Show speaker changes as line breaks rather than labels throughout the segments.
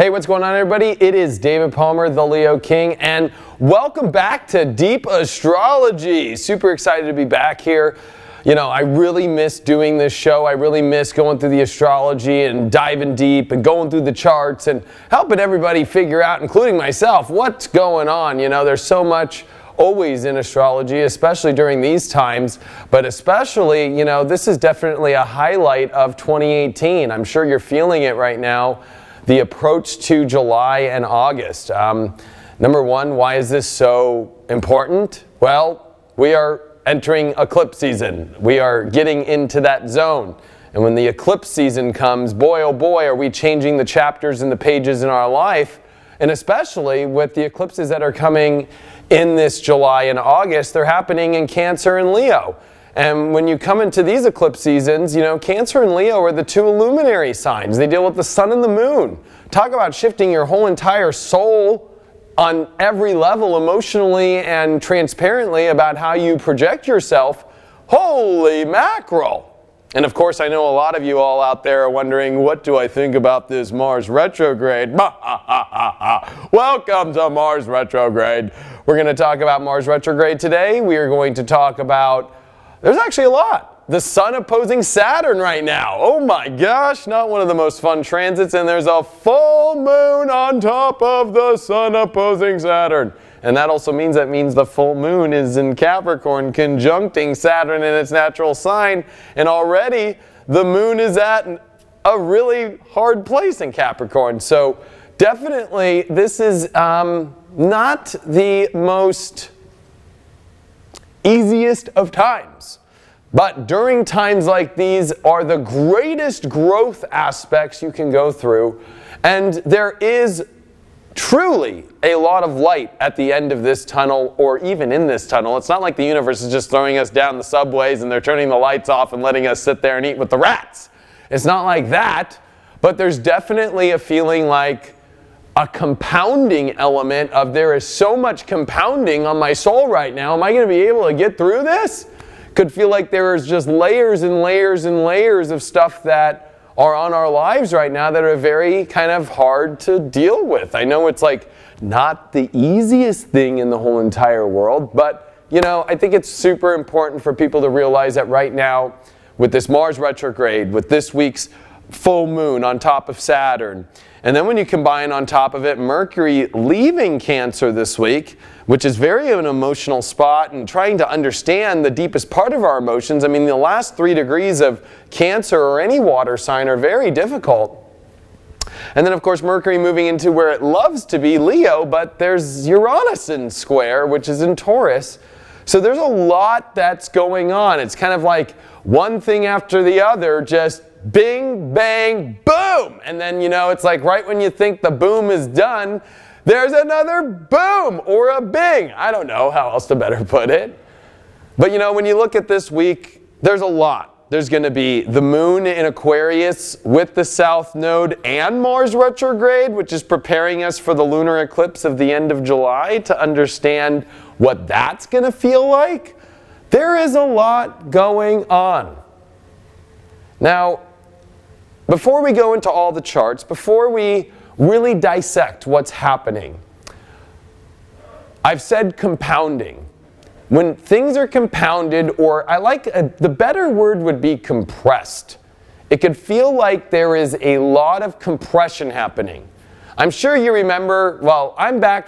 Hey, what's going on, everybody? It is David Palmer, the Leo King, and welcome back to Deep Astrology. Super excited to be back here. You know, I really miss doing this show. I really miss going through the astrology and diving deep and going through the charts and helping everybody figure out, including myself, what's going on. You know, there's so much always in astrology, especially during these times, but especially, you know, this is definitely a highlight of 2018. I'm sure you're feeling it right now. The approach to July and August. Number one, why is this so important? Well, we are entering eclipse season. We are getting into that zone. And when the eclipse season comes, boy, oh boy, are we changing the chapters and the pages in our life. And especially with the eclipses that are coming in this July and August, they're happening in Cancer and Leo. And when you come into these eclipse seasons, you know, Cancer and Leo are the two luminary signs. They deal with the sun and the moon. Talk about shifting your whole entire soul on every level, emotionally and transparently, about how you project yourself. Holy mackerel! And of course, I know a lot of you all out there are wondering, what do I think about this Mars retrograde? Welcome to Mars retrograde. We're going to talk about Mars retrograde today. We are going to talk about, there's actually a lot. The sun opposing Saturn right now. Oh my gosh, not one of the most fun transits, and there's a full moon on top of the sun opposing Saturn. And that also means the full moon is in Capricorn, conjuncting Saturn in its natural sign, and already the moon is at a really hard place in Capricorn. So definitely this is not the most easiest of times. But during times like these are the greatest growth aspects you can go through. And there is truly a lot of light at the end of this tunnel, or even in this tunnel. It's not like the universe is just throwing us down the subways and they're turning the lights off and letting us sit there and eat with the rats. It's not like that. But there's definitely a feeling like a compounding element of, there is so much compounding on my soul right now. Am I going to be able to get through this? Could feel like there is just layers and layers and layers of stuff that are on our lives right now that are very kind of hard to deal with. I know it's like not the easiest thing in the whole entire world, but you know, I think it's super important for people to realize that right now with this Mars retrograde, with this week's full moon on top of Saturn, and then when you combine on top of it Mercury leaving Cancer this week, which is very an emotional spot, and trying to understand the deepest part of our emotions. I mean, the last 3 degrees of Cancer or any water sign are very difficult. And then of course Mercury moving into where it loves to be, Leo, but there's Uranus in square, which is in Taurus. So there's a lot that's going on. It's kind of like one thing after the other, just bing, bang, boom! And then, you know, it's like right when you think the boom is done, there's another boom or a bing. I don't know how else to better put it. But you know, when you look at this week, there's a lot. There's going to be the moon in Aquarius with the south node and Mars retrograde, which is preparing us for the lunar eclipse of the end of July, to understand what that's going to feel like. There is a lot going on. Now, before we go into all the charts, before we really dissect what's happening, I've said compounding. When things are compounded, or the better word would be compressed. It could feel like there is a lot of compression happening. I'm sure you remember, well, I'm a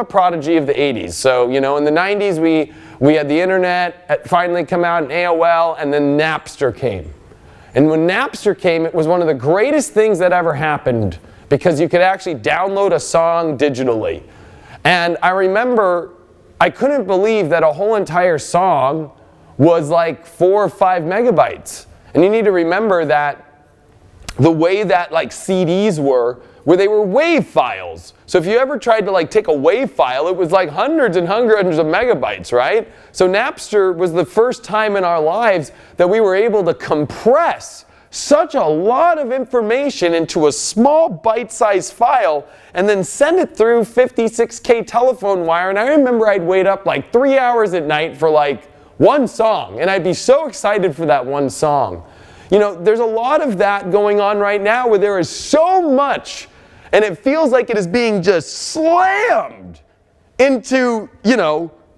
prodigy of the 80s. So, you know, in the 90s we had the internet finally come out in AOL, and then Napster came. And when Napster came, it was one of the greatest things that ever happened, because you could actually download a song digitally. And I remember, I couldn't believe that a whole entire song was like 4 or 5 megabytes. And you need to remember that the way that like CDs were, where they were WAV files. So if you ever tried to like take a WAV file, it was like hundreds and hundreds of megabytes, right? So Napster was the first time in our lives that we were able to compress such a lot of information into a small bite-sized file and then send it through 56K telephone wire. And I remember I'd wait up like 3 hours at night for like one song, and I'd be so excited for that one song. there's a lot of that going on right now where there is so much, and it feels like it is being just slammed into,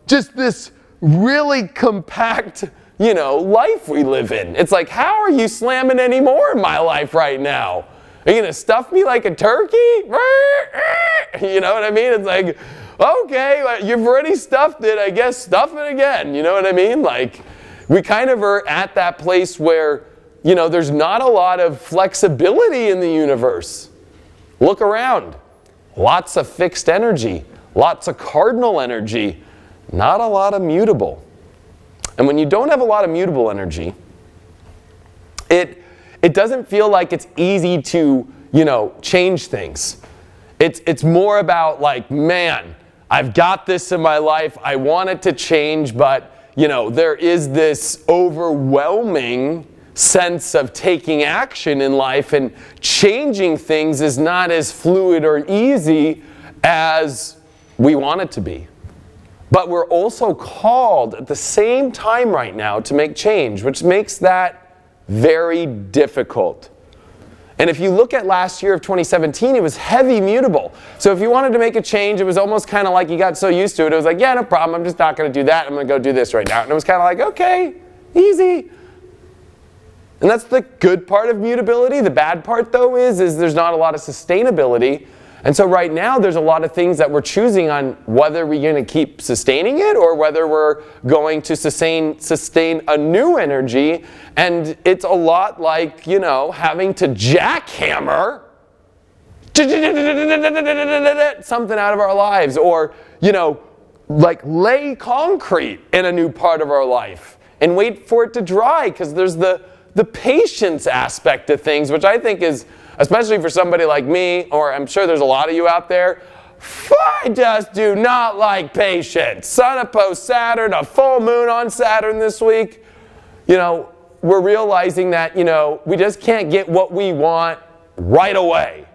just this really compact, life we live in. It's like, how are you slamming any more in my life right now? Are you going to stuff me like a turkey? You know what I mean? It's like, okay, you've already stuffed it, I guess stuff it again. You know what I mean? Like, we kind of are at that place where, there's not a lot of flexibility in the universe. Look around. Lots of fixed energy. Lots of cardinal energy. Not a lot of mutable. And when you don't have a lot of mutable energy, it doesn't feel like it's easy to, change things. It's more about like, man, I've got this in my life. I want it to change, but, there is this overwhelming sense of taking action in life, and changing things is not as fluid or easy as we want it to be. But we're also called at the same time right now to make change, which makes that very difficult. And if you look at last year of 2017, it was heavy mutable. So if you wanted to make a change, it was almost kind of like you got so used to it. It was like, yeah, no problem. I'm just not going to do that. I'm going to go do this right now. And it was kind of like, okay, easy. And that's the good part of mutability. The bad part, though, is there's not a lot of sustainability. And so right now, there's a lot of things that we're choosing on whether we're going to keep sustaining it or whether we're going to sustain a new energy. And it's a lot like, having to jackhammer something out of our lives, or, like lay concrete in a new part of our life and wait for it to dry, because there's the patience aspect of things, which I think is, especially for somebody like me, or I'm sure there's a lot of you out there, I just do not like patience. Sun opposed Saturn, a full moon on Saturn this week. We're realizing that, we just can't get what we want right away.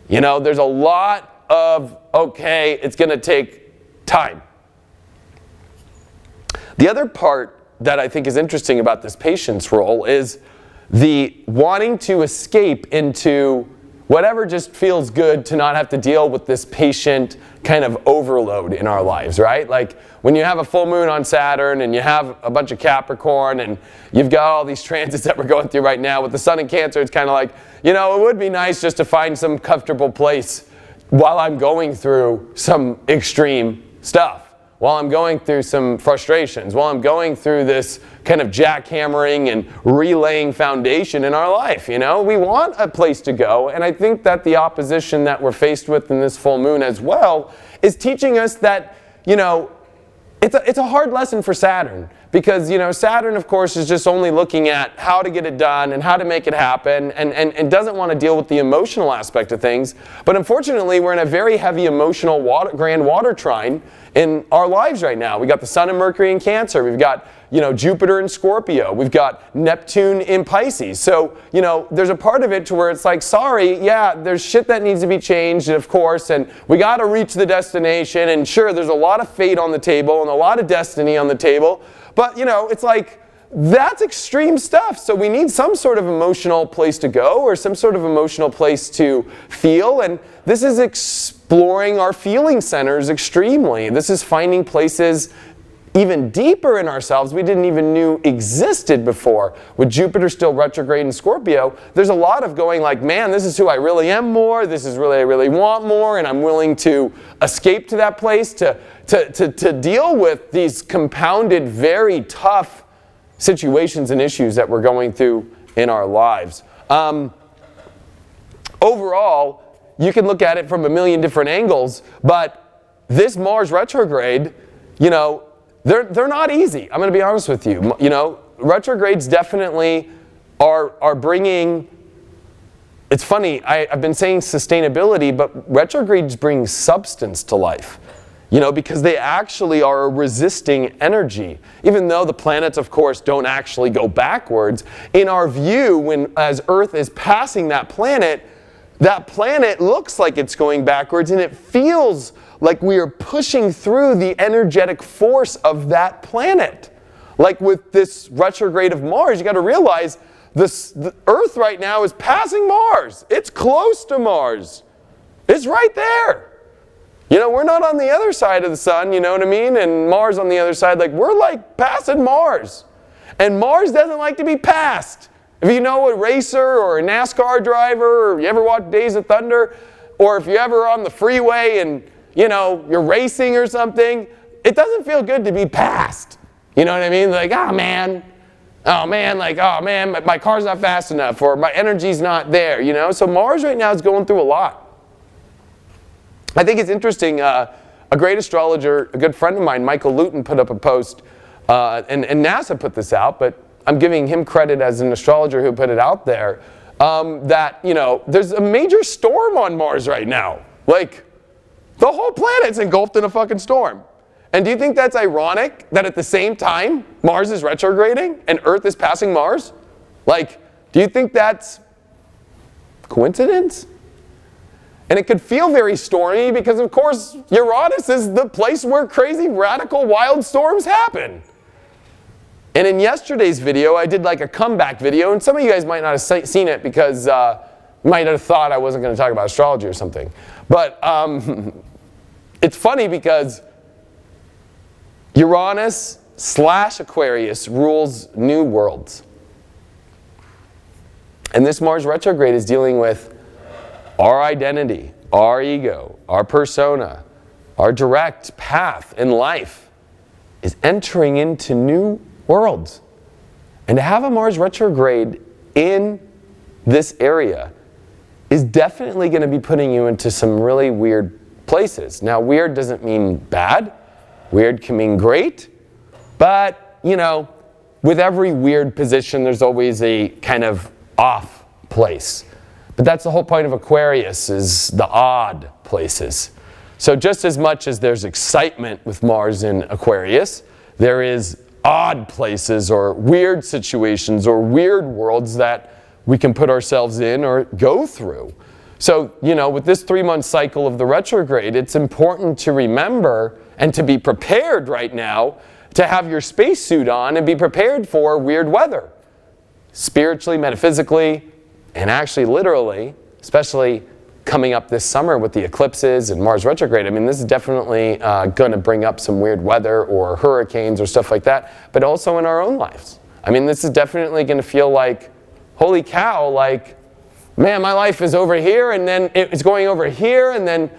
There's a lot of, okay, it's going to take time. The other part that I think is interesting about this patience role is the wanting to escape into whatever just feels good, to not have to deal with this patient kind of overload in our lives, right? Like when you have a full moon on Saturn and you have a bunch of Capricorn and you've got all these transits that we're going through right now with the Sun in Cancer, it's kind of like, it would be nice just to find some comfortable place while I'm going through some extreme stuff, while I'm going through some frustrations, while I'm going through this kind of jackhammering and relaying foundation in our life. We want a place to go, and I think that the opposition that we're faced with in this full moon as well is teaching us that, it's a hard lesson for Saturn, because, Saturn, of course, is just only looking at how to get it done and how to make it happen, and doesn't want to deal with the emotional aspect of things. But unfortunately, we're in a very heavy emotional grand water trine in our lives right now. We got the Sun and Mercury in Cancer. We've got, Jupiter in Scorpio. We've got Neptune in Pisces. So, there's a part of it to where it's like, sorry, yeah, there's shit that needs to be changed, of course, and we got to reach the destination, and sure, there's a lot of fate on the table and a lot of destiny on the table, but, it's like, that's extreme stuff. So we need some sort of emotional place to go, or some sort of emotional place to feel, and this is exploring our feeling centers extremely. This is finding places even deeper in ourselves we didn't even knew existed before. With Jupiter still retrograde in Scorpio, there's a lot of going like, man, this is who I really am more, this is really I really want more, and I'm willing to escape to that place to deal with these compounded, very tough situations and issues that we're going through in our lives. Overall, you can look at it from a million different angles, but this Mars retrograde, they're not easy. I'm going to be honest with you. Retrogrades definitely are bringing, it's funny, I've been saying sustainability, but retrogrades bring substance to life. Because they actually are a resisting energy. Even though the planets, of course, don't actually go backwards, in our view, as Earth is passing that planet looks like it's going backwards, and it feels like we are pushing through the energetic force of that planet. Like with this retrograde of Mars, you got to realize the Earth right now is passing Mars. It's close to Mars. It's right there. You know, we're not on the other side of the sun, you know what I mean? And Mars on the other side, like we're like passing Mars. And Mars doesn't like to be passed. If you know a racer or a NASCAR driver, or you ever watch Days of Thunder, or if you're ever on the freeway and, you know, you're racing or something, it doesn't feel good to be passed. You know what I mean? Like, oh man, my car's not fast enough, or my energy's not there, you know? So Mars right now is going through a lot. I think it's interesting, a great astrologer, a good friend of mine, Michael Luton, put up a post, and NASA put this out, but I'm giving him credit as an astrologer who put it out there, that, you know, there's a major storm on Mars right now. Like, the whole planet's engulfed in a fucking storm. And do you think that's ironic that at the same time Mars is retrograding and Earth is passing Mars? Like, do you think that's coincidence? And it could feel very stormy because, of course, Uranus is the place where crazy, radical, wild storms happen. And in yesterday's video, I did like a comeback video, and some of you guys might not have seen it because you might have thought I wasn't going to talk about astrology or something. But it's funny because Uranus/Aquarius rules new worlds. And this Mars retrograde is dealing with our identity, our ego, our persona, our direct path in life is entering into new worlds. And to have a Mars retrograde in this area is definitely going to be putting you into some really weird places. Now, weird doesn't mean bad. Weird can mean great. But, you know, with every weird position, there's always a kind of off place. But that's the whole point of Aquarius, is the odd places. So just as much as there's excitement with Mars in Aquarius, there is odd places or weird situations or weird worlds that we can put ourselves in or go through. So, you know, with this 3-month cycle of the retrograde, it's important to remember and to be prepared right now to have your spacesuit on and be prepared for weird weather. Spiritually, metaphysically, and actually literally, especially coming up this summer with the eclipses and Mars retrograde. I mean, this is definitely going to bring up some weird weather or hurricanes or stuff like that, but also in our own lives. I mean, this is definitely going to feel like, holy cow, like, man, my life is over here and then it's going over here and then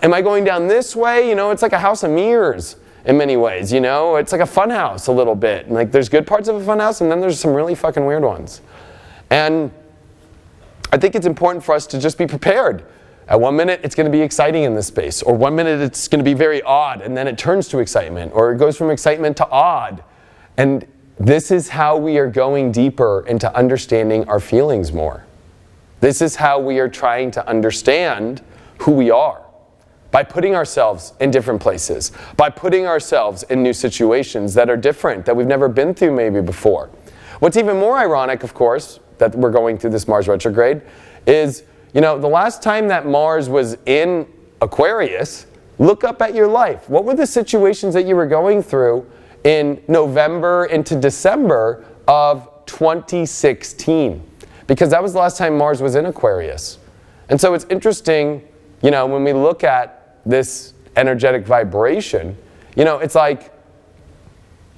am I going down this way? You know, it's like a house of mirrors in many ways, you know? It's like a fun house a little bit. And like there's good parts of a fun house and then there's some really fucking weird ones. And I think it's important for us to just be prepared. At one minute, it's going to be exciting in this space, or one minute it's going to be very odd, and then it turns to excitement, or it goes from excitement to odd. And this is how we are going deeper into understanding our feelings more. This is how we are trying to understand who we are, by putting ourselves in different places, by putting ourselves in new situations that are different, that we've never been through maybe before. What's even more ironic, of course, that we're going through this Mars retrograde is, you know, the last time that Mars was in Aquarius, look up at your life. What were the situations that you were going through in November into December of 2016? Because that was the last time Mars was in Aquarius. And so it's interesting, you know, when we look at this energetic vibration, you know, it's like,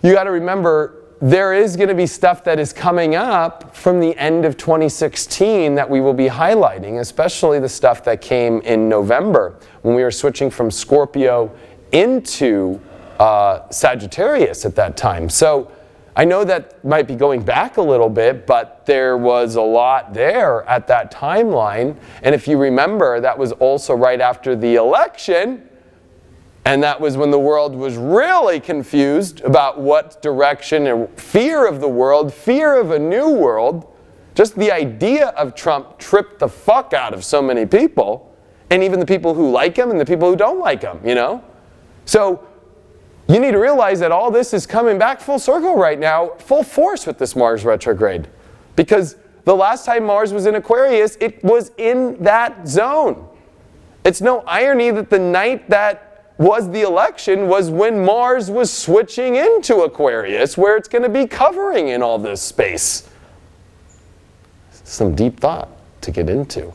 you got to remember, there is going to be stuff that is coming up from the end of 2016 that we will be highlighting, especially the stuff that came in November when we were switching from Scorpio into Sagittarius at that time. So I know that might be going back a little bit, but there was a lot there at that timeline. And if you remember, that was also right after the election. And that was when the world was really confused about what direction, and fear of the world, fear of a new world. Just the idea of Trump tripped the fuck out of so many people, and even the people who like him and the people who don't like him, you know? So you need to realize that all this is coming back full circle right now, full force with this Mars retrograde. Because the last time Mars was in Aquarius, it was in that zone. It's no irony that the night that was the election was when Mars was switching into Aquarius, where it's going to be covering in all this space. some deep thought to get into.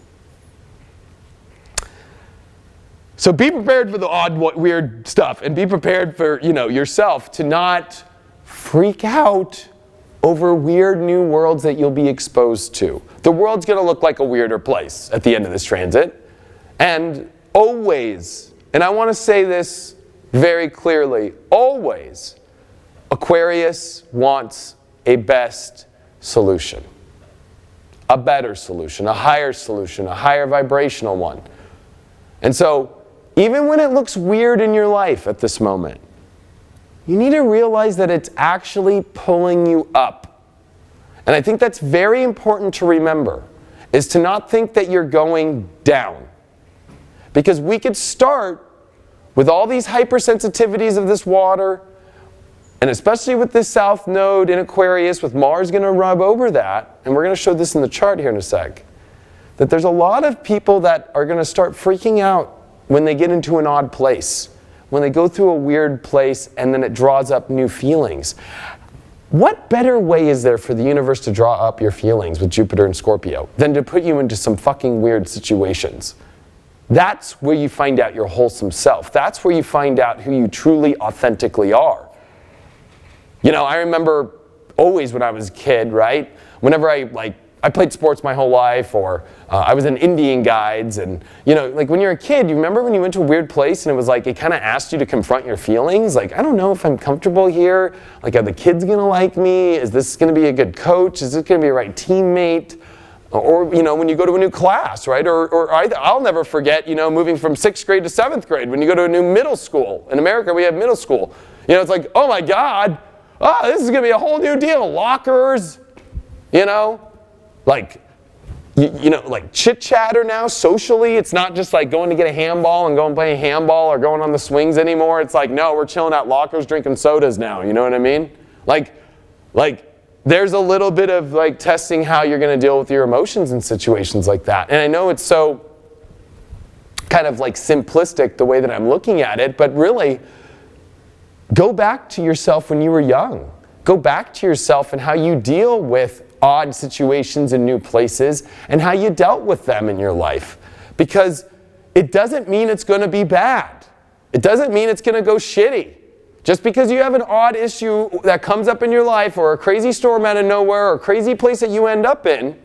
So be prepared for the odd, weird stuff, and be prepared for, yourself to not freak out over weird new worlds that you'll be exposed to. The world's going to look like a weirder place at the end of this transit. And always, and I want to say this very clearly, always, Aquarius wants a best solution. A better solution, a higher vibrational one. And so, even when it looks weird in your life at this moment, you need to realize that it's actually pulling you up. And I think that's very important to remember, is to not think that you're going down. Because we could start with all these hypersensitivities of this water, and especially with this south node in Aquarius, with Mars going to rub over that, and we're going to show this in the chart here in a sec, that there's a lot of people that are going to start freaking out when they get into an odd place, when they go through a weird place and then it draws up new feelings. What better way is there for the universe to draw up your feelings with Jupiter and Scorpio than to put you into some fucking weird situations? That's where you find out your wholesome self. That's where you find out who you truly, authentically are. I remember always when I was a kid, right? Whenever I played sports my whole life, or I was in Indian guides, and when you're a kid, you remember when you went to a weird place and it was like it kind of asked you to confront your feelings, like, I don't know if I'm comfortable here, like, are the kids gonna like me, is this gonna be a good coach, is this gonna be a right teammate, or when you go to a new class, right? Or I'll never forget, moving from 6th grade to 7th grade, when you go to a new middle school. In America we have middle school, it's like, oh my God, this is gonna be a whole new deal, lockers, like chit chatter now socially. It's not just like going to get a handball and going play handball or going on the swings anymore. It's like, no, we're chilling at lockers drinking sodas now. You know what I mean? Like there's a little bit of like testing how you're going to deal with your emotions in situations like that. And I know it's so kind of like simplistic the way that I'm looking at it, but really go back to yourself when you were young. Go back to yourself and how you deal with odd situations in new places and how you dealt with them in your life. Because it doesn't mean it's going to be bad. It doesn't mean it's going to go shitty. Just because you have an odd issue that comes up in your life, or a crazy storm out of nowhere, or a crazy place that you end up in,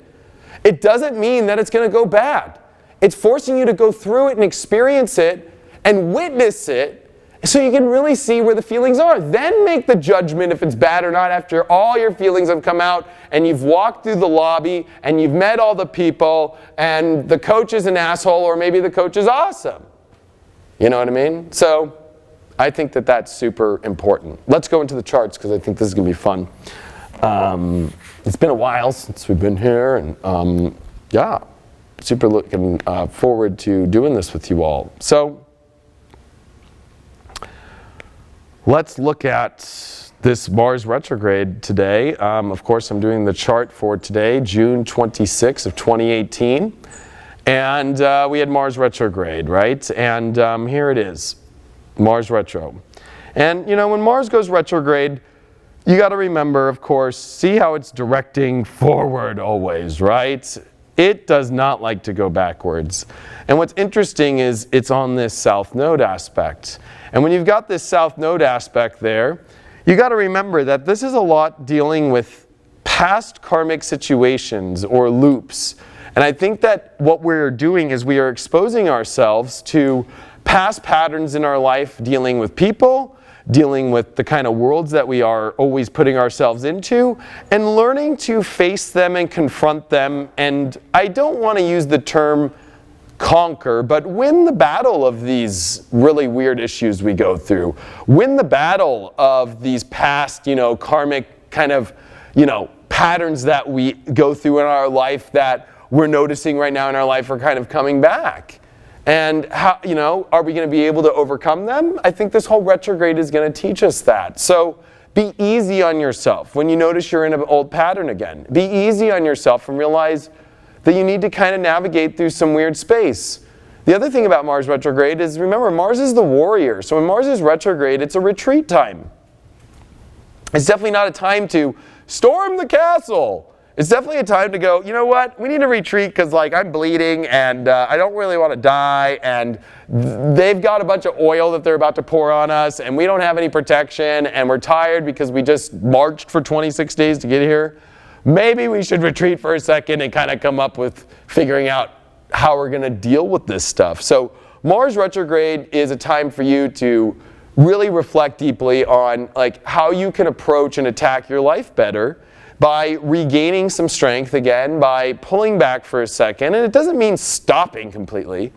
it doesn't mean that it's going to go bad. It's forcing you to go through it and experience it and witness it, so you can really see where the feelings are. Then make the judgment if it's bad or not after all your feelings have come out and you've walked through the lobby and you've met all the people and the coach is an asshole, or maybe the coach is awesome. You know what I mean? So I think that that's super important. Let's go into the charts because I think this is going to be fun. It's been a while since we've been here, and super looking forward to doing this with you all. So let's look at this Mars retrograde today. Of course, I'm doing the chart for today, June 26th of 2018. And we had Mars retrograde, right? And here it is, Mars retro. And, when Mars goes retrograde, you got to remember, of course, see how it's directing forward always, right? It does not like to go backwards. And what's interesting is it's on this south node aspect. And when you've got this south node aspect there, you got to remember that this is a lot dealing with past karmic situations or loops. And I think that what we're doing is we are exposing ourselves to past patterns in our life, dealing with people, dealing with the kind of worlds that we are always putting ourselves into, and learning to face them and confront them. And I don't want to use the term conquer, but win the battle of these really weird issues we go through. Win the battle of these past, karmic kind of, patterns that we go through in our life that we're noticing right now in our life are kind of coming back. And how, are we going to be able to overcome them? I think this whole retrograde is going to teach us that. So be easy on yourself when you notice you're in an old pattern again. Be easy on yourself and realize that you need to kind of navigate through some weird space. The other thing about Mars retrograde is, remember, Mars is the warrior. So when Mars is retrograde, it's a retreat time. It's definitely not a time to storm the castle it's definitely a time to go, you know what, we need to retreat because like I'm bleeding and I don't really want to die, and they've got a bunch of oil that they're about to pour on us and we don't have any protection and we're tired because we just marched for 26 days to get here. Maybe we should retreat for a second and kind of come up with figuring out how we're going to deal with this stuff. So Mars retrograde is a time for you to really reflect deeply on like how you can approach and attack your life better by regaining some strength again, by pulling back for a second. And it doesn't mean stopping completely.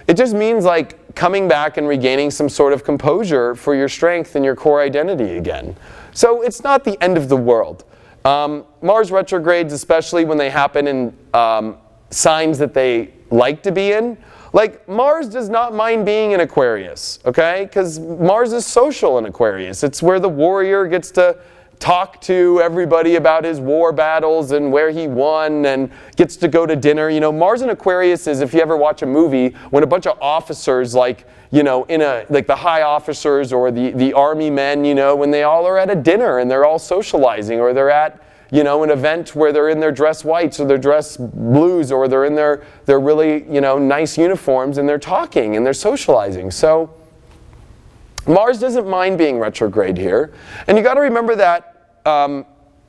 It just means like coming back and regaining some sort of composure for your strength and your core identity again. So it's not the end of the world. Mars retrogrades, especially when they happen in signs that they like to be in, like Mars does not mind being in Aquarius, okay? Because Mars is social in Aquarius. It's where the warrior gets to talk to everybody about his war battles and where he won and gets to go to dinner. You know, Mars in Aquarius is, if you ever watch a movie, when a bunch of officers, like, you know, like the high officers or the army men, you know, when they all are at a dinner and they're all socializing, or they're at, you know, an event where they're in their dress whites or their dress blues, or they're in their really, you know, nice uniforms and they're talking and they're socializing. So Mars doesn't mind being retrograde here. And you got to remember that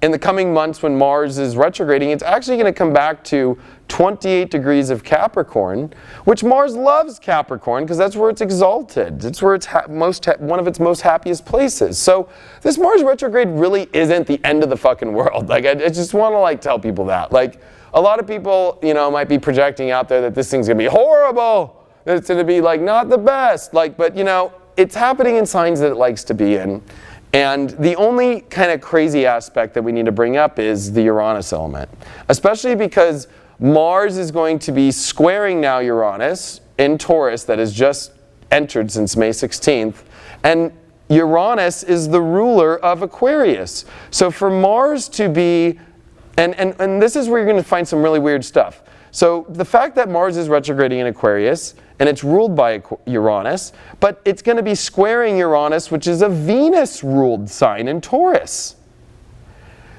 in the coming months when Mars is retrograding, it's actually going to come back to 28 degrees of Capricorn, which Mars loves Capricorn because that's where it's exalted. It's where it's one of its most happiest places. So this Mars retrograde really isn't the end of the fucking world. Like, I just want to like tell people that. Like, a lot of people, you know, might be projecting out there that this thing's going to be horrible, that it's going to be like not the best. Like, but you know, it's happening in signs that it likes to be in. And the only kind of crazy aspect that we need to bring up is the Uranus element, especially because Mars is going to be squaring now Uranus in Taurus that has just entered since May 16th. And Uranus is the ruler of Aquarius. So for Mars to be, and this is where you're going to find some really weird stuff. So the fact that Mars is retrograding in Aquarius, and it's ruled by Uranus, but it's going to be squaring Uranus, which is a Venus-ruled sign in Taurus.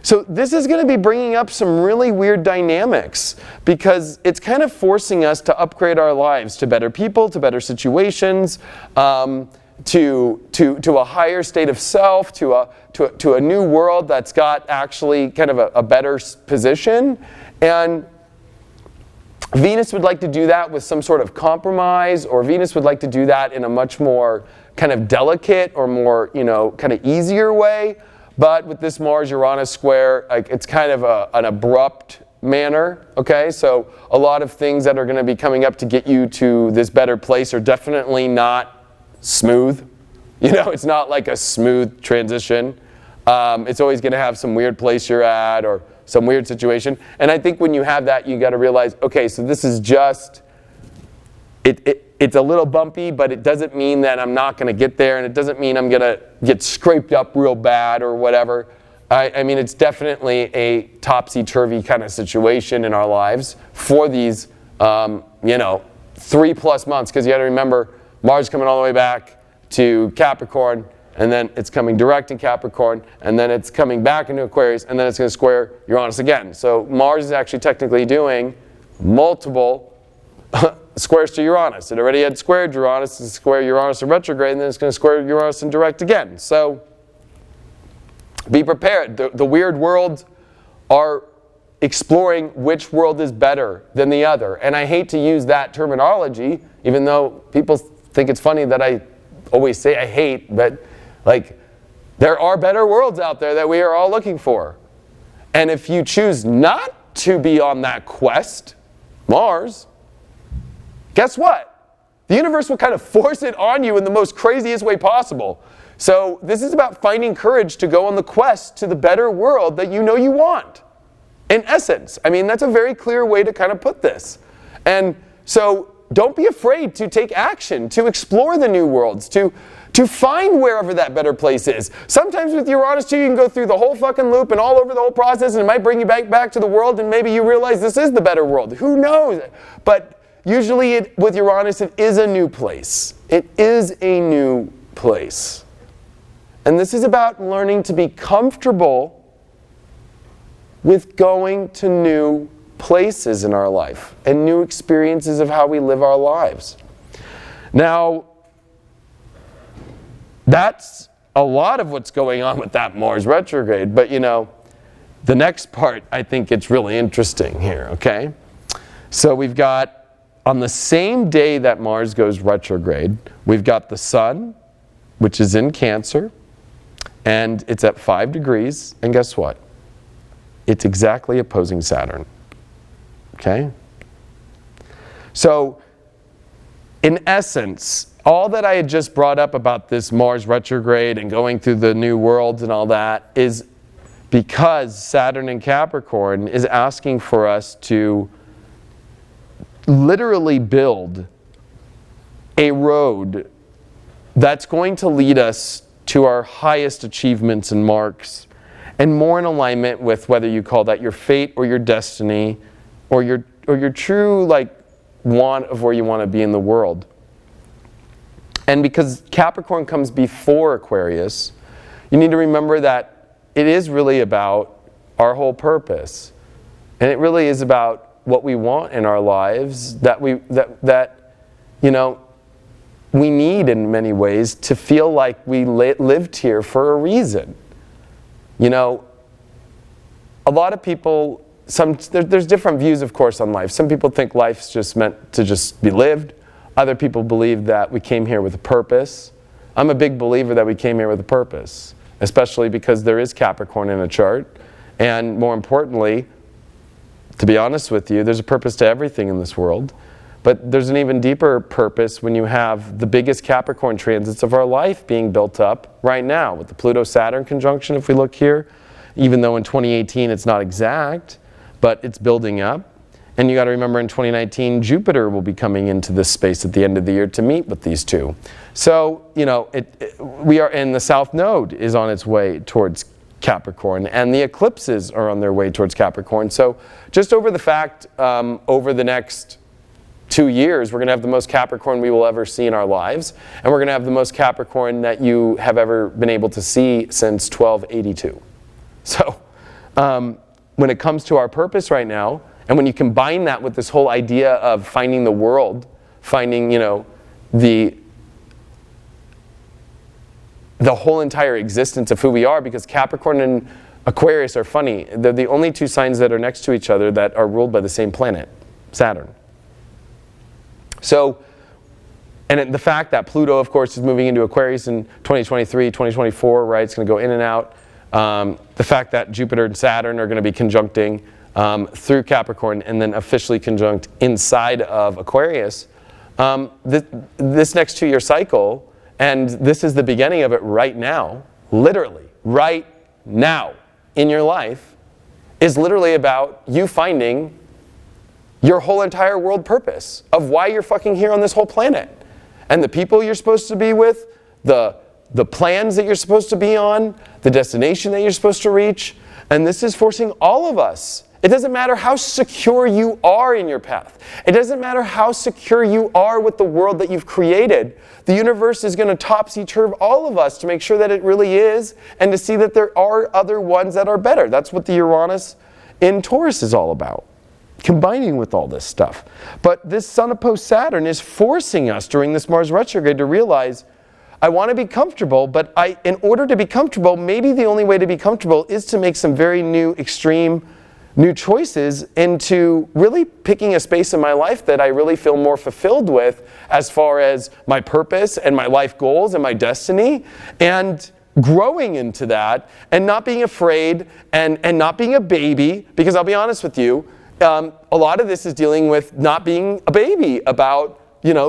So this is going to be bringing up some really weird dynamics, because it's kind of forcing us to upgrade our lives to better people, to better situations, to a higher state of self, to a new world that's got actually kind of a better position. And Venus would like to do that with some sort of compromise, or Venus would like to do that in a much more kind of delicate or more, you know, kind of easier way. But with this Mars-Uranus square, like, it's kind of an abrupt manner, okay? So a lot of things that are going to be coming up to get you to this better place are definitely not smooth. You know, it's not like a smooth transition. It's always going to have some weird place you're at, or some weird situation. And I think when you have that, you got to realize, okay, so this is just, it's a little bumpy, but it doesn't mean that I'm not going to get there, and it doesn't mean I'm going to get scraped up real bad or whatever. I mean, it's definitely a topsy-turvy kind of situation in our lives for these, you know, 3+ months, because you got to remember, Mars coming all the way back to Capricorn, and then it's coming direct in Capricorn, and then it's coming back into Aquarius, and then it's going to square Uranus again. So Mars is actually technically doing multiple squares to Uranus. It already had squared Uranus, it's square Uranus in retrograde, and then it's going to square Uranus in direct again. So be prepared. The weird worlds are exploring which world is better than the other. And I hate to use that terminology, even though people think it's funny that I always say I hate, but like, there are better worlds out there that we are all looking for. And if you choose not to be on that quest, Mars, guess what? The universe will kind of force it on you in the most craziest way possible. So this is about finding courage to go on the quest to the better world that you know you want. In essence, I mean, that's a very clear way to kind of put this. And so don't be afraid to take action, to explore the new worlds, to find wherever that better place is. Sometimes with Uranus too, you can go through the whole fucking loop and all over the whole process, and it might bring you back to the world, and maybe you realize this is the better world. Who knows? But usually with Uranus, it is a new place. It is a new place. And this is about learning to be comfortable with going to new places in our life and new experiences of how we live our lives. Now, that's a lot of what's going on with that Mars retrograde, but the next part, I think it's really interesting here, okay? So we've got, on the same day that Mars goes retrograde, we've got the Sun, which is in Cancer, and it's at 5 degrees, and guess what? It's exactly opposing Saturn, okay? So, in essence, all that I had just brought up about this Mars retrograde and going through the new worlds and all that is because Saturn in Capricorn is asking for us to literally build a road that's going to lead us to our highest achievements and marks, and more in alignment with whether you call that your fate or your destiny or your true want of where you want to be in the world. And because Capricorn comes before Aquarius, you need to remember that it is really about our whole purpose. And it really is about what we want in our lives that we need in many ways to feel like we lived here for a reason. A lot of people, there's different views, of course, on life. Some people think life's just meant to just be lived. Other people believe that we came here with a purpose. I'm a big believer that we came here with a purpose, especially because there is Capricorn in a chart. And more importantly, to be honest with you, there's a purpose to everything in this world. But there's an even deeper purpose when you have the biggest Capricorn transits of our life being built up right now with the Pluto-Saturn conjunction, if we look here. Even though in 2018 it's not exact, but it's building up. And you got to remember in 2019, Jupiter will be coming into this space at the end of the year to meet with these two. So, we are in the South Node is on its way towards Capricorn, and the eclipses are on their way towards Capricorn. So just over the fact, over the next 2 years, we're going to have the most Capricorn we will ever see in our lives, and we're going to have the most Capricorn that you have ever been able to see since 1282. So when it comes to our purpose right now, and when you combine that with this whole idea of finding the world, finding, the whole entire existence of who we are, because Capricorn and Aquarius are funny. They're the only two signs that are next to each other that are ruled by the same planet, Saturn. So, and the fact that Pluto, of course, is moving into Aquarius in 2023, 2024, right? It's going to go in and out. The fact that Jupiter and Saturn are going to be conjuncting through Capricorn and then officially conjunct inside of Aquarius. This next 2-year cycle, and this is the beginning of it right now, literally, right now in your life, is literally about you finding your whole entire world purpose of why you're fucking here on this whole planet. And the people you're supposed to be with, the plans that you're supposed to be on, the destination that you're supposed to reach. And this is forcing all of us. It doesn't matter how secure you are in your path. It doesn't matter how secure you are with the world that you've created. The universe is going to topsy-turv all of us to make sure that it really is, and to see that there are other ones that are better. That's what the Uranus in Taurus is all about, combining with all this stuff. But this Sun opposed Saturn is forcing us during this Mars retrograde to realize, I want to be comfortable, but in order to be comfortable, maybe the only way to be comfortable is to make some very new, extreme, new choices into really picking a space in my life that I really feel more fulfilled with as far as my purpose and my life goals and my destiny, and growing into that and not being afraid and not being a baby, because I'll be honest with you, a lot of this is dealing with not being a baby about,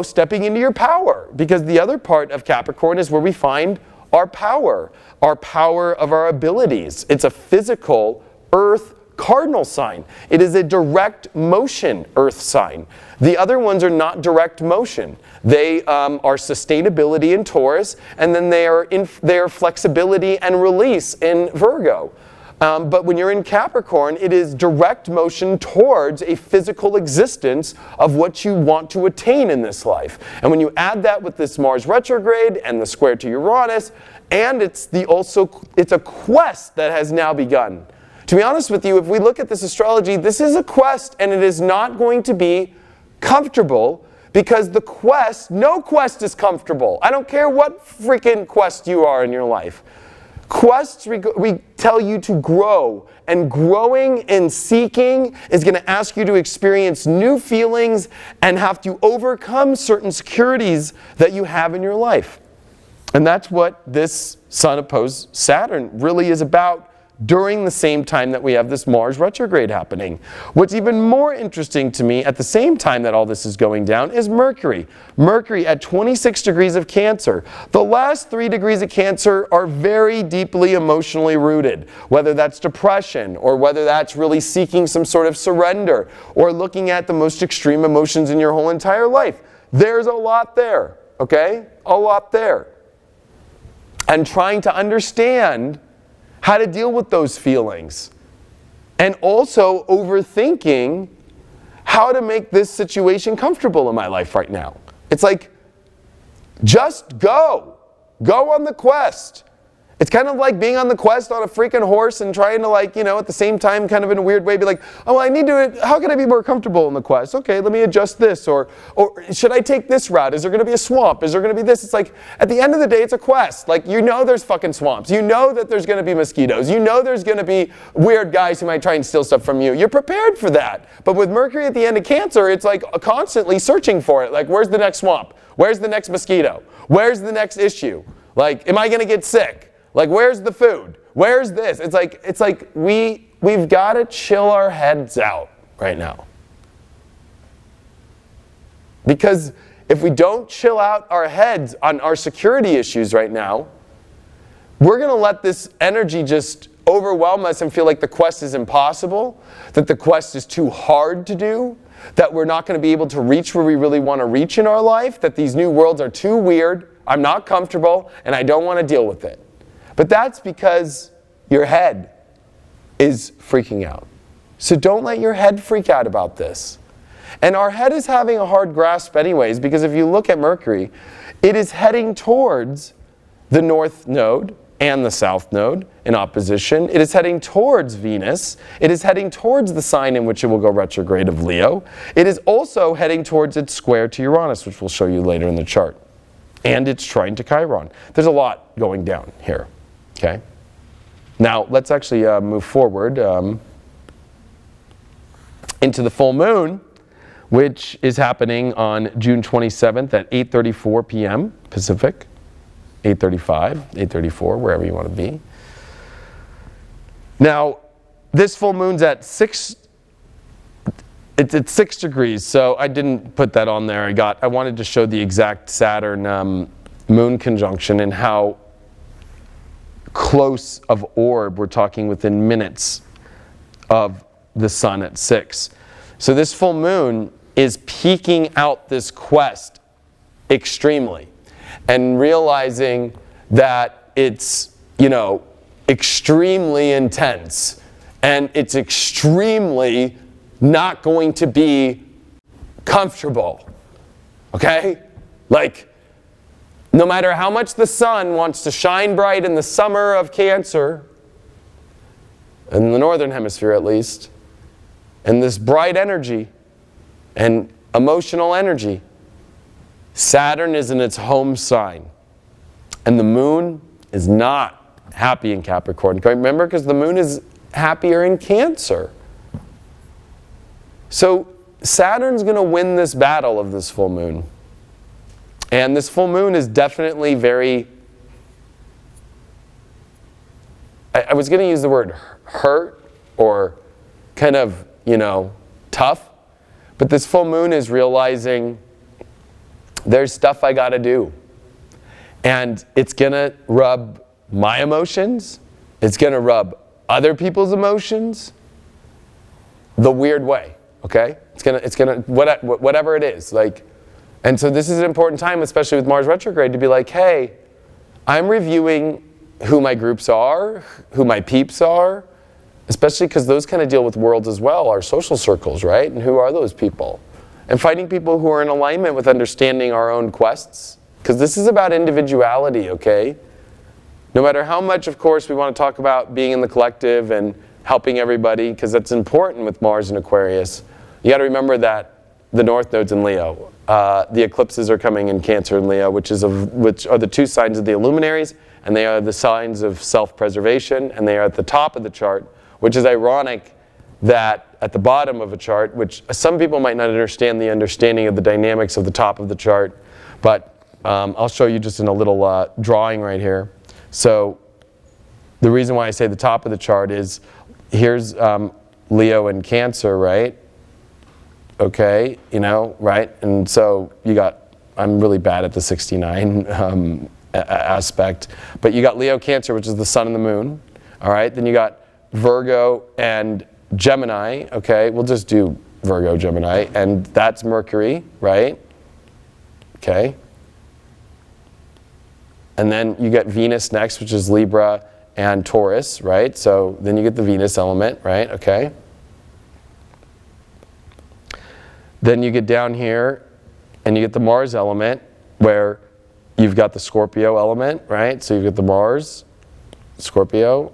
stepping into your power, because the other part of Capricorn is where we find our power of our abilities. It's a physical earth cardinal sign. It is a direct motion earth sign. The other ones are not direct motion. They are sustainability in Taurus, and then they are flexibility and release in Virgo. But when you're in Capricorn, it is direct motion towards a physical existence of what you want to attain in this life. And when you add that with this Mars retrograde and the square to Uranus, and it's a quest that has now begun to be honest with you, if we look at this astrology, this is a quest, and it is not going to be comfortable, because the quest, no quest is comfortable. I don't care what freaking quest you are in your life. Quests, we tell you to grow, and growing and seeking is going to ask you to experience new feelings and have to overcome certain securities that you have in your life. And that's what this Sun opposed Saturn really is about during the same time that we have this Mars retrograde happening. What's even more interesting to me at the same time that all this is going down is Mercury. Mercury at 26 degrees of Cancer. The last 3 degrees of Cancer are very deeply emotionally rooted, whether that's depression or whether that's really seeking some sort of surrender or looking at the most extreme emotions in your whole entire life. There's a lot there, okay? A lot there. And trying to understand how to deal with those feelings. And also overthinking how to make this situation comfortable in my life right now. It's like, just go. Go on the quest. It's kind of like being on the quest on a freaking horse and trying to, like, you know, at the same time, kind of in a weird way, be like, oh, I need to, how can I be more comfortable in the quest? Okay, let me adjust this. Or should I take this route? Is there going to be a swamp? Is there going to be this? It's like, at the end of the day, it's a quest. Like, you know there's fucking swamps. You know that there's going to be mosquitoes. You know there's going to be weird guys who might try and steal stuff from you. You're prepared for that. But with Mercury at the end of Cancer, it's like constantly searching for it. Like, where's the next swamp? Where's the next mosquito? Where's the next issue? Like, am I going to get sick? Like, where's the food? Where's this? It's like we've got to chill our heads out right now. Because if we don't chill out our heads on our security issues right now, we're going to let this energy just overwhelm us and feel like the quest is impossible, that the quest is too hard to do, that we're not going to be able to reach where we really want to reach in our life, that these new worlds are too weird, I'm not comfortable, and I don't want to deal with it. But that's because your head is freaking out. So don't let your head freak out about this. And our head is having a hard grasp anyways, because if you look at Mercury, it is heading towards the North Node and the South Node in opposition. It is heading towards Venus. It is heading towards the sign in which it will go retrograde of Leo. It is also heading towards its square to Uranus, which we'll show you later in the chart. And it's trine to Chiron. There's a lot going down here. Okay, now let's actually move forward into the full moon, which is happening on June 27th at 8:34 p.m. Pacific, 8:35, 8:34, wherever you want to be. Now, this full moon's at 6 degrees, so I didn't put that on there. I wanted to show the exact Saturn moon conjunction and how close of orb we're talking within minutes of the sun at 6. So this full moon is peeking out this quest extremely and realizing that it's, you know, extremely intense and it's extremely not going to be comfortable. Okay? Like, no matter how much the sun wants to shine bright in the summer of Cancer, in the northern hemisphere at least, and this bright energy and emotional energy, Saturn is in its home sign. And the moon is not happy in Capricorn. Remember, because the moon is happier in Cancer. So Saturn's going to win this battle of this full moon. And this full moon is definitely very, I was going to use the word hurt or kind of, you know, tough. But this full moon is realizing there's stuff I got to do. And it's going to rub my emotions. It's going to rub other people's emotions the weird way, okay? It's going to whatever it is, like. And so this is an important time, especially with Mars retrograde, to be like, hey, I'm reviewing who my groups are, who my peeps are, especially because those kind of deal with worlds as well, our social circles, right? And who are those people? And finding people who are in alignment with understanding our own quests, because this is about individuality, okay? No matter how much, of course, we want to talk about being in the collective and helping everybody, because that's important with Mars and Aquarius. You got to remember that the North Node's in Leo. The eclipses are coming in Cancer and Leo, which are the two signs of the illuminaries, and they are the signs of self-preservation, and they are at the top of the chart, which is ironic that at the bottom of a chart, which some people might not understand the understanding of the dynamics of the top of the chart, but I'll show you just in a little drawing right here. So the reason why I say the top of the chart is, here's Leo and Cancer, right? Okay, you know, right? And so you got, I'm really bad at the 69 aspect, but you got Leo, Cancer, which is the sun and the moon, all right? Then you got Virgo and Gemini, okay? We'll just do Virgo, Gemini, and that's Mercury, right? Okay. And then you get Venus next, which is Libra and Taurus, right? So then you get the Venus element, right? Okay. Then you get down here and you get the Mars element, where you've got the Scorpio element, right? So you've got the Mars, Scorpio,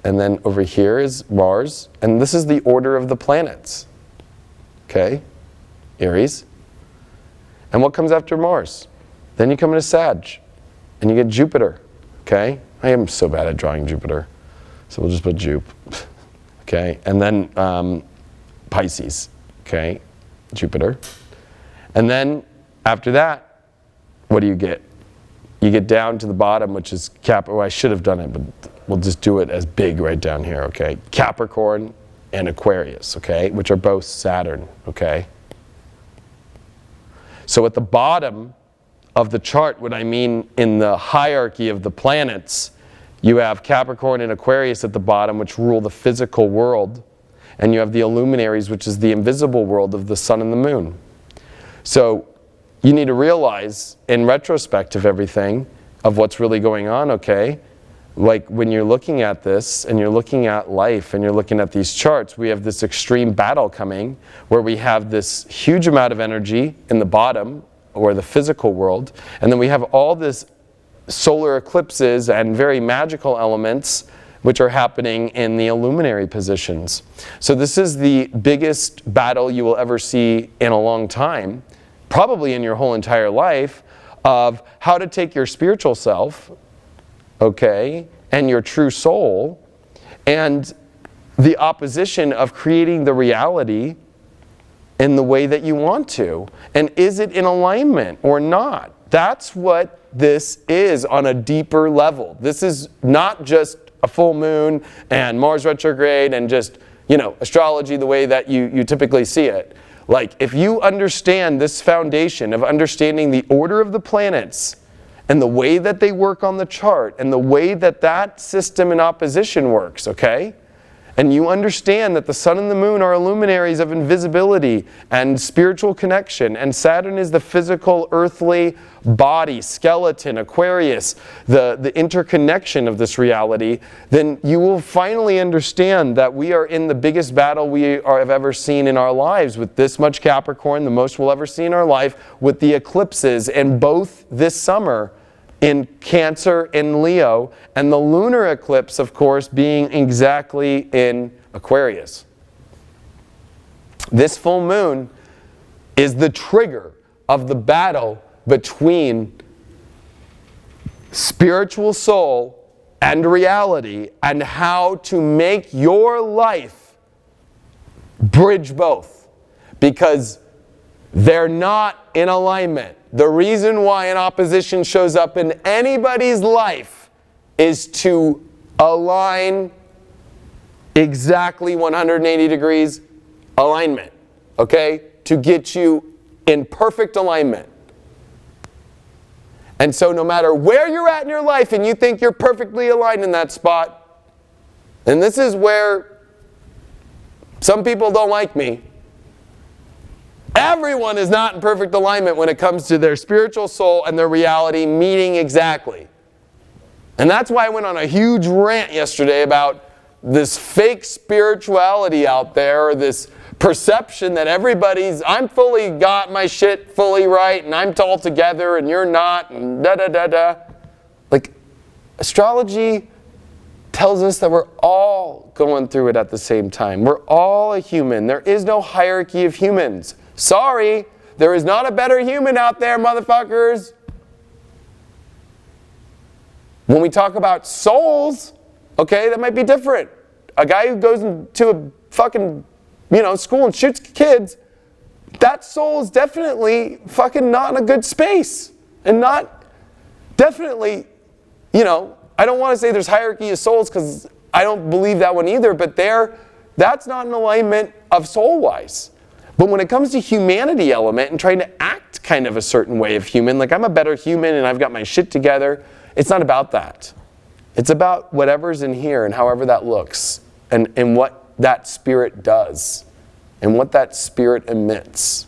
and then over here is Mars. And this is the order of the planets, okay? Aries. And what comes after Mars? Then you come into Sag, and you get Jupiter, okay? I am so bad at drawing Jupiter, so we'll just put Jup, okay? And then Pisces, okay? Jupiter. And then after that, what do you get? You get down to the bottom, which is oh, I should have done it, but we'll just do it as big right down here, okay? Capricorn and Aquarius, okay? Which are both Saturn, okay? So at the bottom of the chart, what I mean in the hierarchy of the planets, you have Capricorn and Aquarius at the bottom, which rule the physical world. And you have the illuminaries, which is the invisible world of the sun and the moon. So you need to realize, in retrospect of everything, of what's really going on, okay? Like when you're looking at this, and you're looking at life, and you're looking at these charts, we have this extreme battle coming, where we have this huge amount of energy in the bottom, or the physical world, and then we have all this solar eclipses and very magical elements which are happening in the illuminary positions. So this is the biggest battle you will ever see in a long time, probably in your whole entire life, of how to take your spiritual self, okay, and your true soul, and the opposition of creating the reality in the way that you want to. And is it in alignment or not? That's what this is on a deeper level. This is not just a full moon and Mars retrograde and just, you know, astrology the way that you typically see it. Like, if you understand this foundation of understanding the order of the planets and the way that they work on the chart and the way that that system in opposition works, okay? And you understand that the sun and the moon are illuminaries of invisibility and spiritual connection, and Saturn is the physical, earthly body, skeleton, Aquarius, the interconnection of this reality, then you will finally understand that we are in the biggest battle we have ever seen in our lives, with this much Capricorn, the most we'll ever see in our life, with the eclipses, and both this summer in Cancer and Leo, and the lunar eclipse, of course, being exactly in Aquarius. This full moon is the trigger of the battle between spiritual soul and reality, and how to make your life bridge both, because they're not in alignment. The reason why an opposition shows up in anybody's life is to align exactly 180 degrees alignment, okay? To get you in perfect alignment. And so no matter where you're at in your life and you think you're perfectly aligned in that spot, and this is where some people don't like me, everyone is not in perfect alignment when it comes to their spiritual soul and their reality meeting exactly. And that's why I went on a huge rant yesterday about this fake spirituality out there, or this perception that I'm fully got my shit fully right, and I'm all together, and you're not, and da-da-da-da. Like, astrology tells us that we're all going through it at the same time. We're all a human. There is no hierarchy of humans. Sorry, there is not a better human out there, motherfuckers. When we talk about souls, okay, that might be different. A guy who goes into a fucking, school and shoots kids, that soul is definitely fucking not in a good space. And not, definitely, I don't want to say there's hierarchy of souls because I don't believe that one either, but that's not an alignment of soul-wise. But when it comes to humanity element and trying to act kind of a certain way of human, like I'm a better human and I've got my shit together, it's not about that. It's about whatever's in here and however that looks and what that spirit does and what that spirit emits.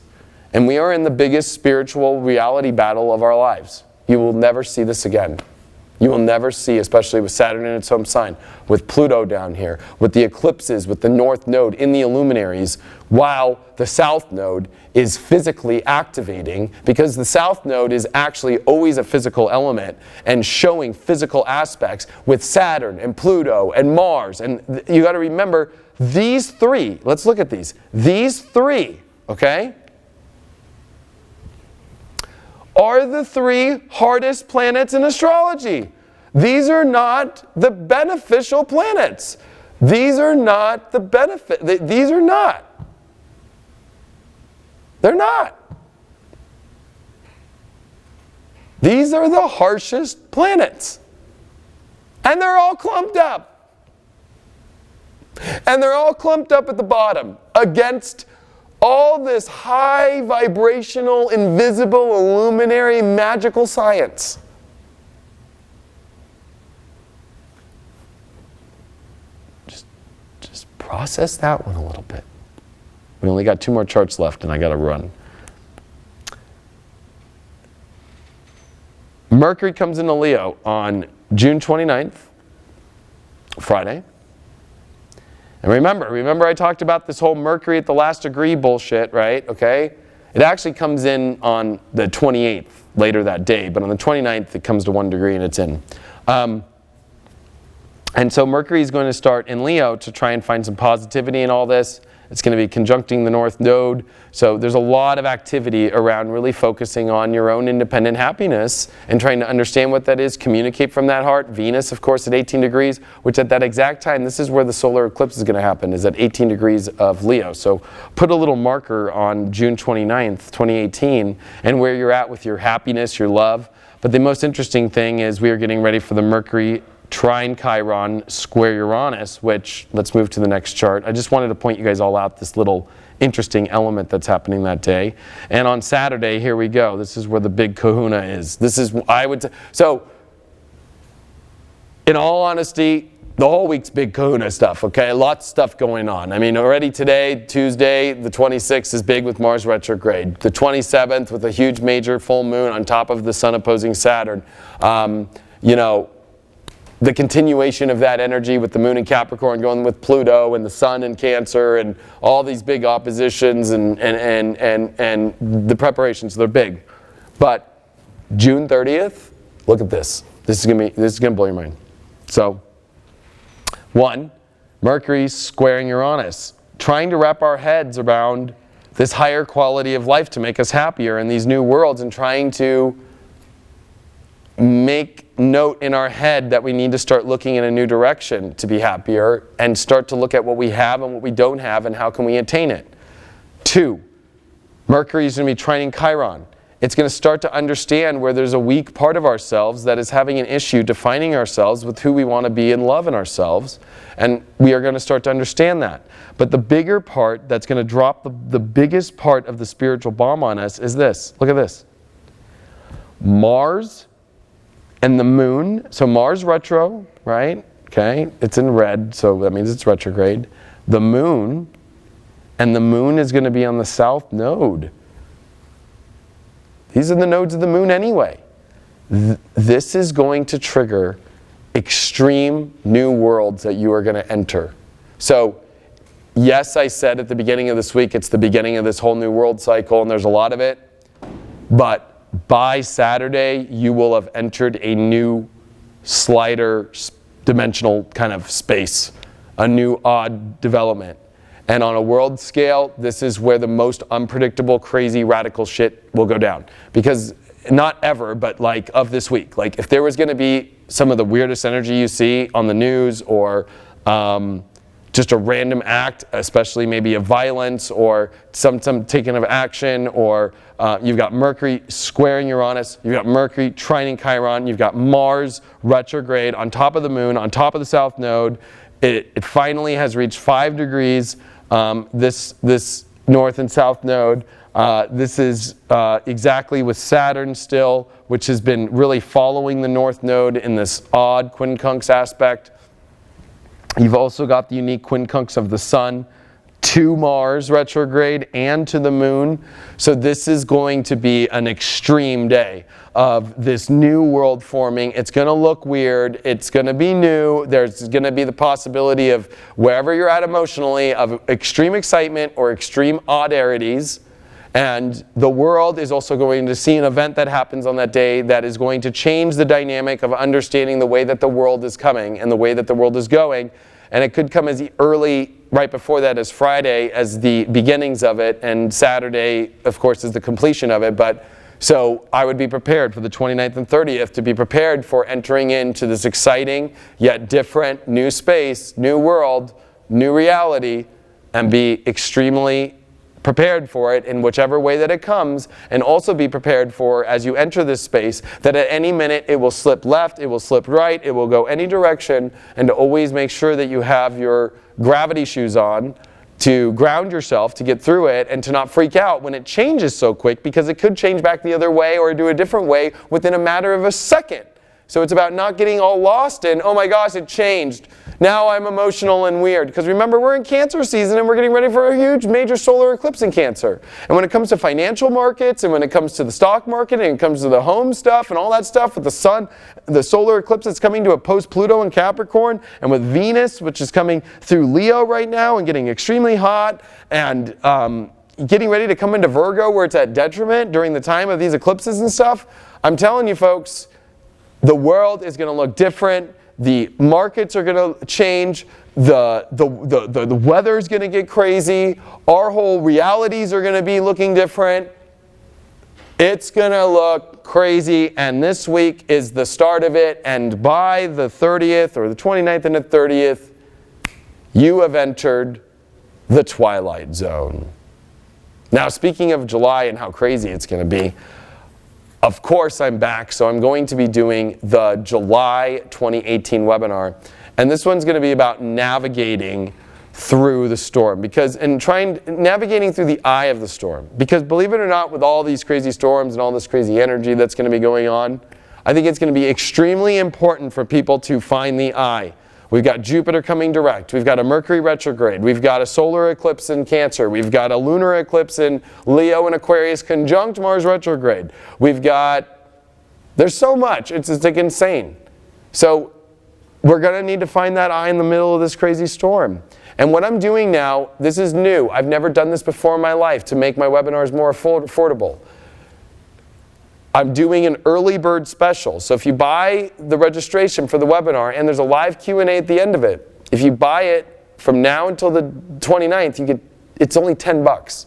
And we are in the biggest spiritual reality battle of our lives. You will never see this again. You will never see, especially with Saturn in its home sign, with Pluto down here, with the eclipses, with the North Node in the illuminaries, while the South Node is physically activating, because the South Node is actually always a physical element and showing physical aspects with Saturn and Pluto and Mars. And you got to remember, these three, let's look at these. These three, okay, are the three hardest planets in astrology. These are not the beneficial planets. These are not the benefit. These are not. They're not. These are the harshest planets. And they're all clumped up. And they're all clumped up at the bottom against all this high vibrational, invisible, illuminary, magical science. Just process that one a little bit. We only got 2 more charts left and I got to run. Mercury comes into Leo on June 29th, Friday. And remember I talked about this whole Mercury at the last degree bullshit, right? Okay? It actually comes in on the 28th, later that day, but on the 29th it comes to 1 degree and it's in. And so Mercury is going to start in Leo to try and find some positivity in all this. It's going to be conjuncting the North Node. So there's a lot of activity around really focusing on your own independent happiness and trying to understand what that is, communicate from that heart. Venus, of course, at 18 degrees, which at that exact time, this is where the solar eclipse is going to happen, is at 18 degrees of Leo. So put a little marker on June 29th, 2018, and where you're at with your happiness, your love. But the most interesting thing is we are getting ready for the Mercury trine Chiron square Uranus, which, let's move to the next chart. I just wanted to point you guys all out this little interesting element that's happening that day. And on Saturday, here we go. This is where the big kahuna is. This is, I would say, so in all honesty, the whole week's big kahuna stuff, okay? Lots of stuff going on. I mean, already today, Tuesday, the 26th is big with Mars retrograde. The 27th with a huge major full moon on top of the sun opposing Saturn. The continuation of that energy with the moon in Capricorn going with Pluto and the sun in Cancer and all these big oppositions and the preparations, they're big. But June 30th, look at this. This is gonna blow your mind. So, 1, Mercury squaring Uranus, trying to wrap our heads around this higher quality of life to make us happier in these new worlds and trying to make note in our head that we need to start looking in a new direction to be happier and start to look at what we have and what we don't have and how can we attain it. 2, Mercury is going to be trining Chiron. It's going to start to understand where there's a weak part of ourselves that is having an issue defining ourselves with who we want to be and love in ourselves. And we are going to start to understand that. But the bigger part that's going to drop the biggest part of the spiritual bomb on us is this. Look at this. Mars and the moon, so Mars retro, right? Okay, it's in red, so that means it's retrograde. The moon, and the moon is going to be on the south node. These are the nodes of the moon anyway. This is going to trigger extreme new worlds that you are going to enter. So, yes, I said at the beginning of this week, it's the beginning of this whole new world cycle, and there's a lot of it, but by Saturday, you will have entered a new slider dimensional kind of space a new odd development. And on a world scale, this is where the most unpredictable, crazy, radical shit will go down. Because not ever, but like of this week. Like if there was going to be some of the weirdest energy you see on the news, or just a random act, especially maybe of violence or some taking of action, or you've got Mercury squaring Uranus, you've got Mercury trining Chiron, you've got Mars retrograde on top of the moon, on top of the south node. It finally has reached 5 degrees, this north and south node. This is exactly with Saturn still, which has been really following the north node in this odd quincunx aspect. You've also got the unique quincunx of the Sun to Mars retrograde and to the Moon. So this is going to be an extreme day of this new world forming. It's going to look weird. It's going to be new. There's going to be the possibility of, wherever you're at emotionally, of extreme excitement or extreme oddarities. And the world is also going to see an event that happens on that day that is going to change the dynamic of understanding the way that the world is coming and the way that the world is going. And it could come as early, right before that, as Friday, as the beginnings of it, and Saturday, of course, is the completion of it. But so I would be prepared for the 29th and 30th to be prepared for entering into this exciting yet different new space, new world, new reality, and be extremely prepared for it in whichever way that it comes, and also be prepared for, as you enter this space, that at any minute it will slip left, it will slip right, it will go any direction, and to always make sure that you have your gravity shoes on to ground yourself to get through it, and to not freak out when it changes so quick, because it could change back the other way or do a different way within a matter of a second. So it's about not getting all lost in, oh my gosh, it changed. Now I'm emotional and weird. Because remember, we're in Cancer season and we're getting ready for a huge major solar eclipse in Cancer. And when it comes to financial markets, and when it comes to the stock market, and it comes to the home stuff and all that stuff with the sun, the solar eclipse that's coming to a post-Pluto in Capricorn, and with Venus, which is coming through Leo right now and getting extremely hot, and getting ready to come into Virgo where it's at detriment during the time of these eclipses and stuff, I'm telling you folks, the world is going to look different. The markets are going to change. The weather's going to get crazy. Our whole realities are going to be looking different. It's going to look crazy, and this week is the start of it. And by the 30th or the 29th and the 30th, you have entered the twilight zone. Now, speaking of July and how crazy it's going to be, of course I'm back, so I'm going to be doing the July 2018 webinar. And this one's going to be about navigating through the storm, navigating through the eye of the storm. Because believe it or not, with all these crazy storms and all this crazy energy that's going to be going on, I think it's going to be extremely important for people to find the eye. We've got Jupiter coming direct. We've got a Mercury retrograde. We've got a solar eclipse in Cancer. We've got a lunar eclipse in Leo and Aquarius conjunct Mars retrograde. There's so much. It's like insane. So we're going to need to find that eye in the middle of this crazy storm. And what I'm doing now, this is new. I've never done this before in my life to make my webinars more affordable. I'm doing an early bird special. So if you buy the registration for the webinar, and there's a live Q&A at the end of it, if you buy it from now until the 29th, it's only $10.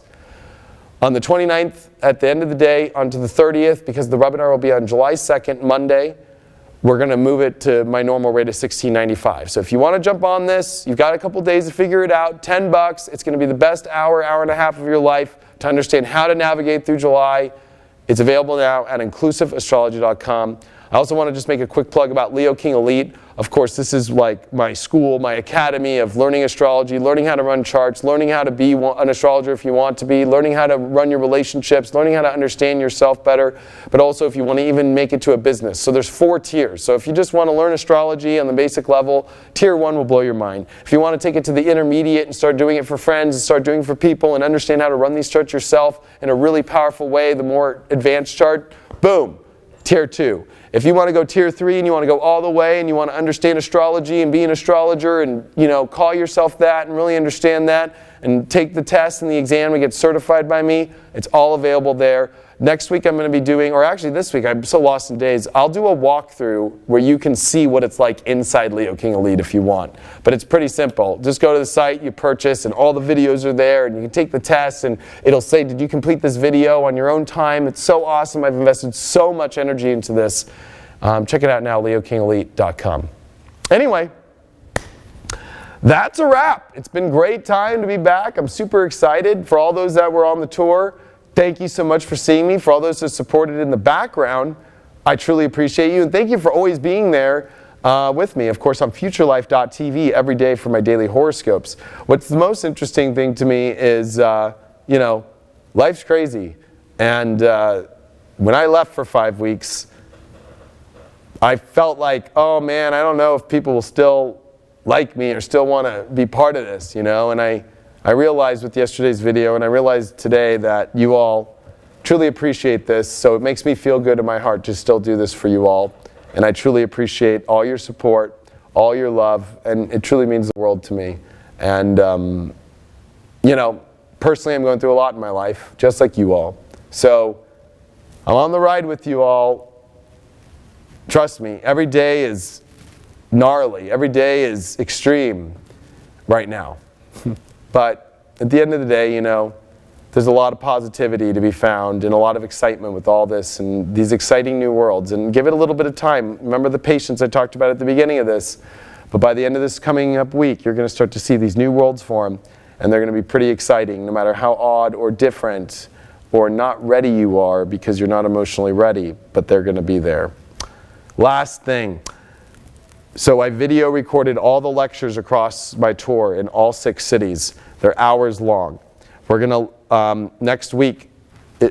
On the 29th, at the end of the day, onto the 30th, because the webinar will be on July 2nd, Monday, we're going to move it to my normal rate of $16.95. So if you want to jump on this, you've got a couple days to figure it out, $10. It's going to be the best hour and a half of your life to understand how to navigate through July. It's available now at inclusiveastrology.com. I also want to just make a quick plug about Leo King Elite. Of course, this is like my school, my academy of learning astrology, learning how to run charts, learning how to be an astrologer if you want to be, learning how to run your relationships, learning how to understand yourself better, but also if you want to even make it to a business. So there's 4 tiers. So if you just want to learn astrology on the basic level, tier 1 will blow your mind. If you want to take it to the intermediate and start doing it for friends and start doing it for people and understand how to run these charts yourself in a really powerful way, the more advanced chart, boom, tier 2. If you want to go tier 3 and you want to go all the way and you want to understand astrology and be an astrologer and, call yourself that and really understand that and take the test and the exam and get certified by me, it's all available there. Next week I'm going to be doing, or actually this week, I'm so lost in days, I'll do a walkthrough where you can see what it's like inside Leo King Elite if you want. But it's pretty simple. Just go to the site, you purchase, and all the videos are there, and you can take the test, and it'll say, did you complete this video on your own time? It's so awesome. I've invested so much energy into this. Check it out now, leokingelite.com. Anyway, that's a wrap. It's been a great time to be back. I'm super excited. For all those that were on the tour, thank you so much for seeing me. For all those that supported in the background, I truly appreciate you. And thank you for always being there with me. Of course, on futurelife.tv every day for my daily horoscopes. What's the most interesting thing to me is, you know, life's crazy. And when I left for 5 weeks, I felt like, oh man, I don't know if people will still like me or still want to be part of this, you know. And I realized with yesterday's video, and I realized today, that you all truly appreciate this. So it makes me feel good in my heart to still do this for you all. And I truly appreciate all your support, all your love, and it truly means the world to me. And, you know, personally I'm going through a lot in my life, just like you all. So I'm on the ride with you all. Trust me, every day is gnarly. Every day is extreme right now. But at the end of the day, you know, there's a lot of positivity to be found and a lot of excitement with all this and these exciting new worlds. And give it a little bit of time. Remember the patience I talked about at the beginning of this. But by the end of this coming up week, you're going to start to see these new worlds form. And they're going to be pretty exciting, no matter how odd or different or not ready you are, because you're not emotionally ready. But they're going to be there. Last thing. So I video recorded all the lectures across my tour in all 6 cities. They're hours long. We're going to, next week,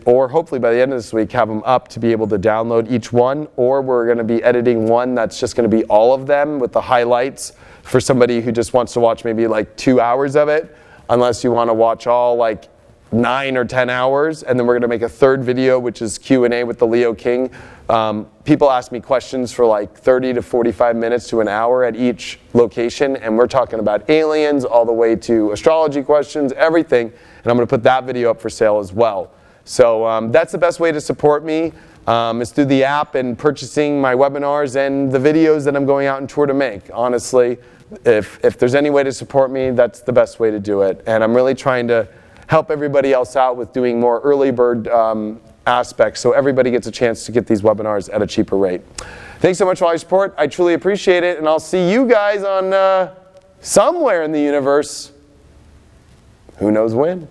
or hopefully by the end of this week, have them up to be able to download each one. Or we're going to be editing one that's just going to be all of them with the highlights for somebody who just wants to watch maybe like 2 hours of it. Unless you want to watch all like 9 or 10 hours. And then we're going to make a third video, which is Q&A with the Leo King. People ask me questions for like 30 to 45 minutes to an hour at each location. And we're talking about aliens all the way to astrology questions, everything. And I'm going to put that video up for sale as well. So that's the best way to support me. Is through the app and purchasing my webinars and the videos that I'm going out on tour to make. Honestly, if there's any way to support me, that's the best way to do it. And I'm really trying to help everybody else out with doing more early bird aspects so everybody gets a chance to get these webinars at a cheaper rate. Thanks so much for all your support. I truly appreciate it. And I'll see you guys on somewhere in the universe. Who knows when?